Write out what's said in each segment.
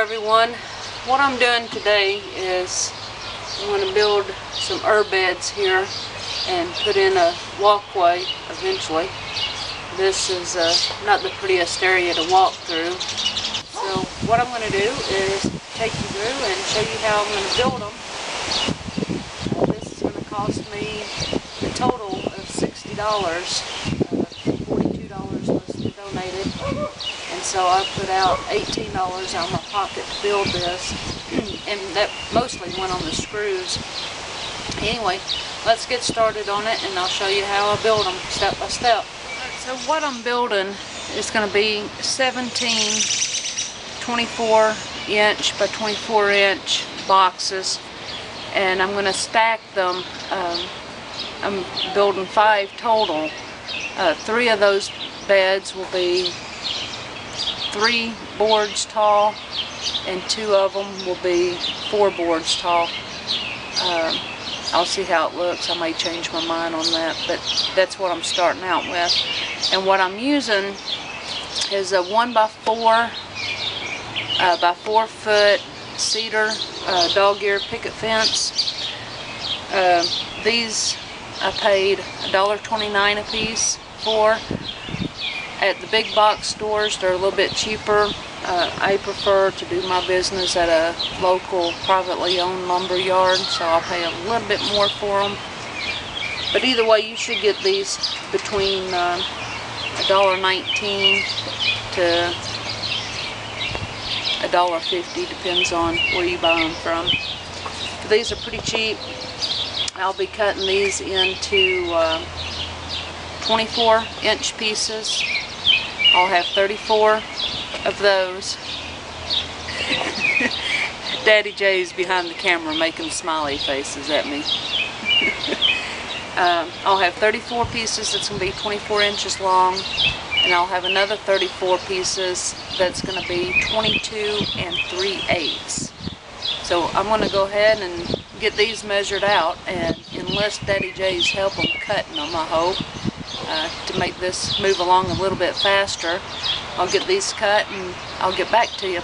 everyone. What I'm doing today is I'm going to build some herb beds here and put in a walkway eventually. This is not the prettiest area to walk through. So what I'm going to do is take you through and show you how I'm going to build them. This is going to cost me a total of $60. $42 was donated. And so I put out $18 out of my pocket to build this, and that mostly went on the screws. Anyway, let's get started on it and I'll show you how I build them step by step. So what I'm building is going to be 17 24 inch by 24 inch boxes, and I'm going to stack them. I'm building 5 total. 3 of those beds will be 3 boards tall, and 2 of them will be 4 boards tall. I'll see how it looks. I may change my mind on that, but that's what I'm starting out with. And what I'm using is a 1x4 by 4 foot cedar dog ear picket fence. These I paid $1.29 a piece for. At the big box stores, they're a little bit cheaper. I prefer to do my business at a local privately owned lumber yard, so I'll pay a little bit more for them. But either way, you should get these between $1.19 to $1.50, depends on where you buy them from. But these are pretty cheap. I'll be cutting these into 24 inch pieces. I'll have 34 of those. Daddy J's behind the camera making smiley faces at me. I'll have 34 pieces that's going to be 24 inches long, and I'll have another 34 pieces that's going to be 22 3/8. So I'm going to go ahead and get these measured out and enlist Daddy J's help on cutting them, I hope. To make this move along a little bit faster. I'll get these cut and I'll get back to you.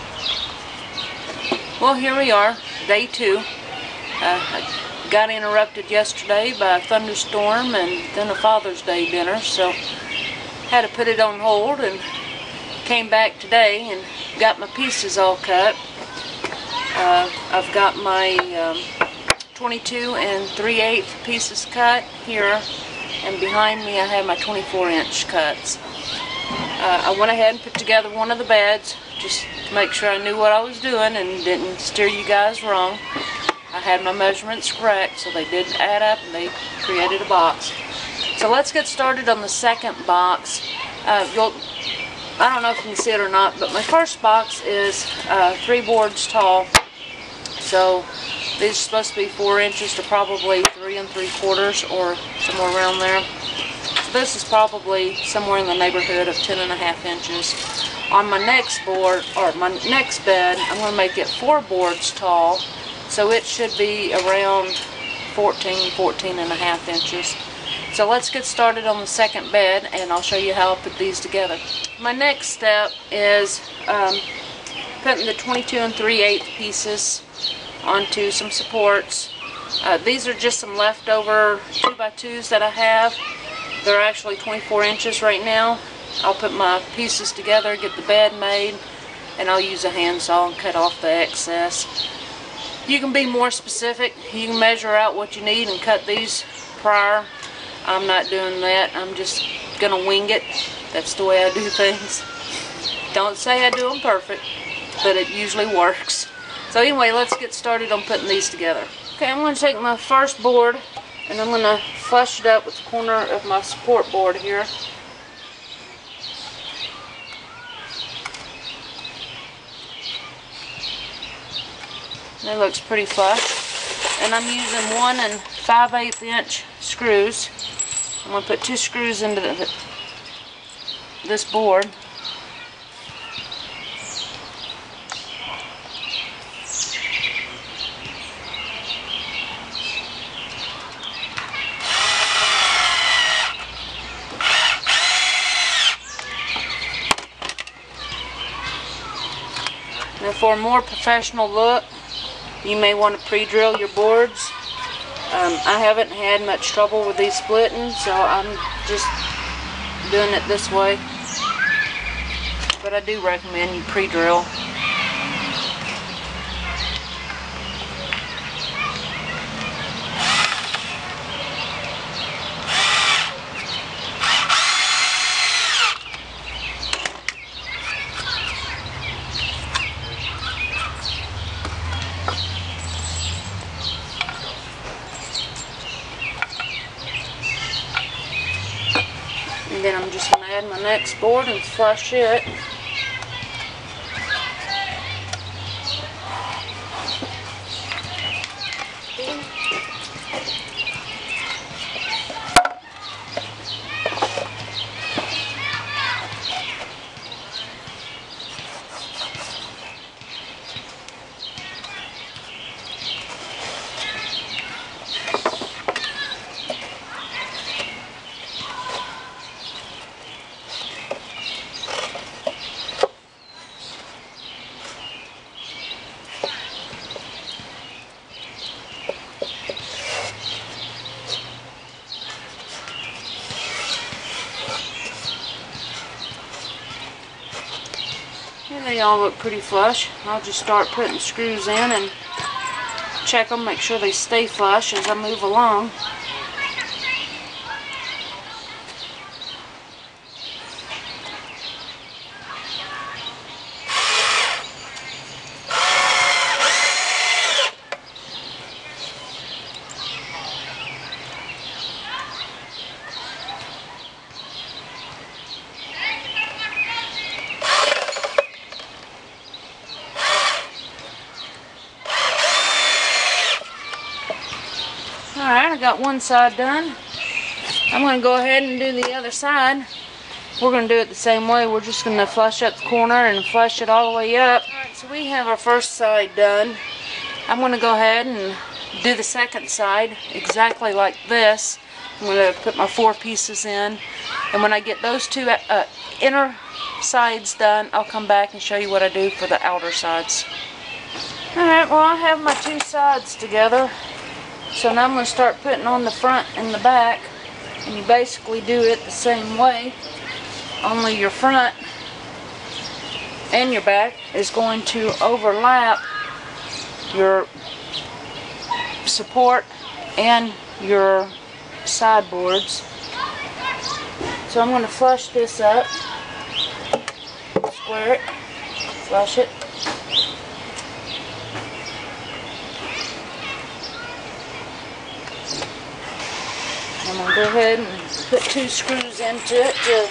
Well, here we are, day 2. I got interrupted yesterday by a thunderstorm and then a Father's Day dinner, so had to put it on hold, and came back today and got my pieces all cut. I've got my 22 3/8 pieces cut here, and behind me I have my 24 inch cuts. I went ahead and put together one of the beds just to make sure I knew what I was doing and didn't steer you guys wrong. I had my measurements correct, so they did add up and they created a box. So let's get started on the second box. I don't know if you can see it or not, but my first box is 3 boards tall. So these are supposed to be 4 inches to probably 3 3/4 or somewhere around there. So this is probably somewhere in the neighborhood of 10 1/2 inches. On my next board, or my next bed, I'm going to make it 4 boards tall. So it should be around 14 1/2 inches. So let's get started on the second bed and I'll show you how I put these together. My next step is putting the 22 3/8 pieces onto some supports. These are just some leftover 2x2s that I have. They're actually 24 inches right now. I'll put my pieces together, get the bed made, and I'll use a handsaw and cut off the excess. You can be more specific. You can measure out what you need and cut these prior. I'm not doing that. I'm just gonna wing it. That's the way I do things. Don't say I do them perfect, but it usually works. So anyway, let's get started on putting these together. Okay, I'm going to take my first board and I'm going to flush it up with the corner of my support board here. That looks pretty flush. And I'm using 1 5/8 inch screws. I'm going to put 2 screws into this board. Now for a more professional look, you may want to pre-drill your boards. I haven't had much trouble with these splitting, so I'm just doing it this way. But I do recommend you pre-drill. And then I'm just going to add my next board and flush it. And they all look pretty flush. I'll just start putting screws in and check them, make sure they stay flush as I move along. Alright, I got one side done. I'm going to go ahead and do the other side. We're going to do it the same way. We're just going to flush up the corner and flush it all the way up. Alright, so we have our first side done. I'm going to go ahead and do the second side exactly like this. I'm going to put my 4 pieces in. And when I get those two inner sides done, I'll come back and show you what I do for the outer sides. Alright, well I have my 2 sides together. So now I'm going to start putting on the front and the back, and you basically do it the same way, only your front and your back is going to overlap your support and your sideboards. So I'm going to flush this up, square it, flush it. I'm going to go ahead and put 2 screws into it to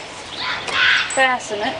fasten it.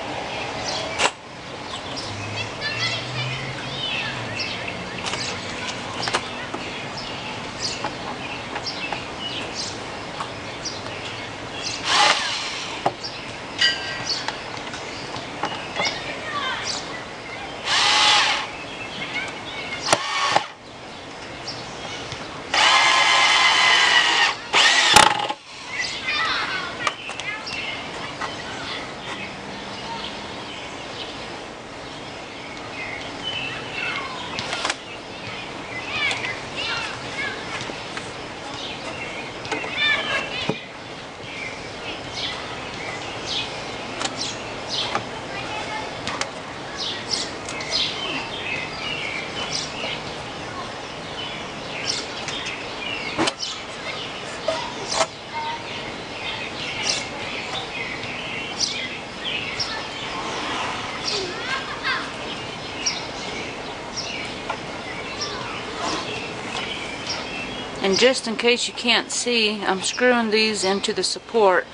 And just in case you can't see, I'm screwing these into the support.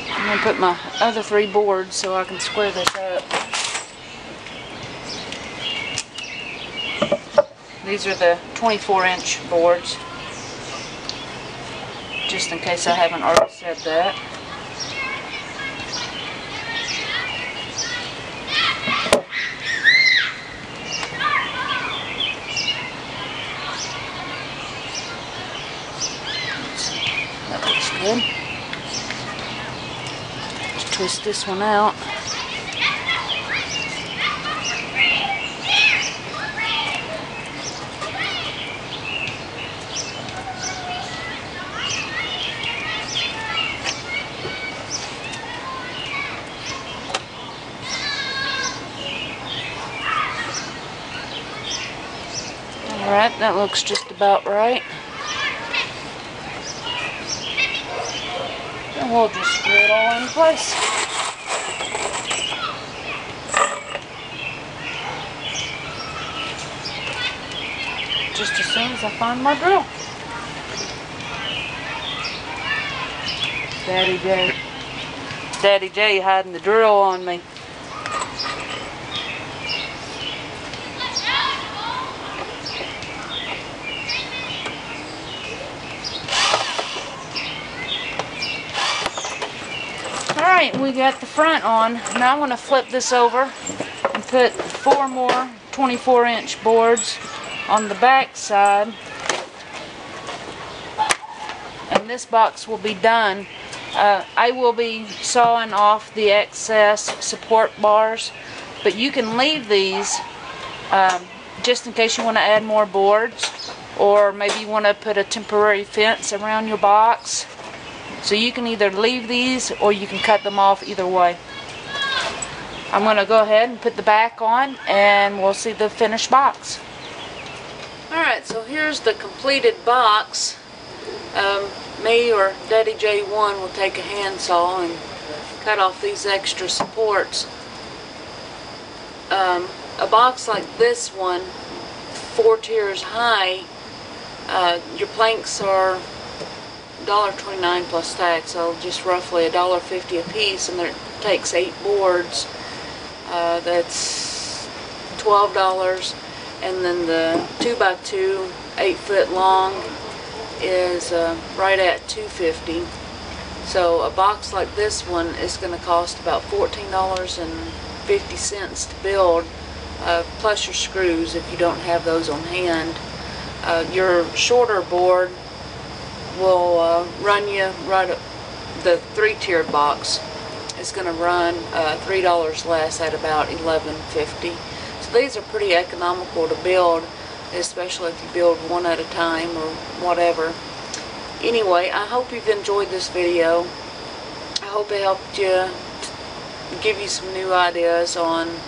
I'm going to put my other 3 boards so I can square this up. These are the 24-inch boards, just in case I haven't already said that. good. Just twist this one out. Alright, that looks just about right. And we'll just screw it all in place. Just as soon as I find my drill. Daddy J hiding the drill on me. Alright, we got the front on. Now I'm going to flip this over and put 4 more 24-inch boards on the back side. And this box will be done. I will be sawing off the excess support bars, but you can leave these just in case you want to add more boards, or maybe you want to put a temporary fence around your box. So you can either leave these or you can cut them off, either way. I'm going to go ahead and put the back on and we'll see the finished box. Alright, so here's the completed box. Me or Daddy J1 will take a handsaw and cut off these extra supports. A box like this one, 4 tiers high, your planks are $1.29 plus tax, so just roughly $1.50 a piece, and it takes 8 boards. That's $12, and then the 2x2 8-foot long is right at $2.50. So a box like this one is going to cost about $14.50 to build, plus your screws if you don't have those on hand. Your shorter board will run you right up. The 3-tiered box is going to run $3 less at about $11.50. So these are pretty economical to build, especially if you build one at a time or whatever. Anyway, I hope you've enjoyed this video. I hope it helped you, give you some new ideas on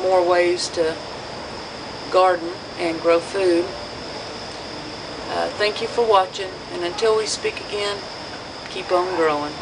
more ways to garden and grow food. Thank you for watching, and until we speak again, keep on growing.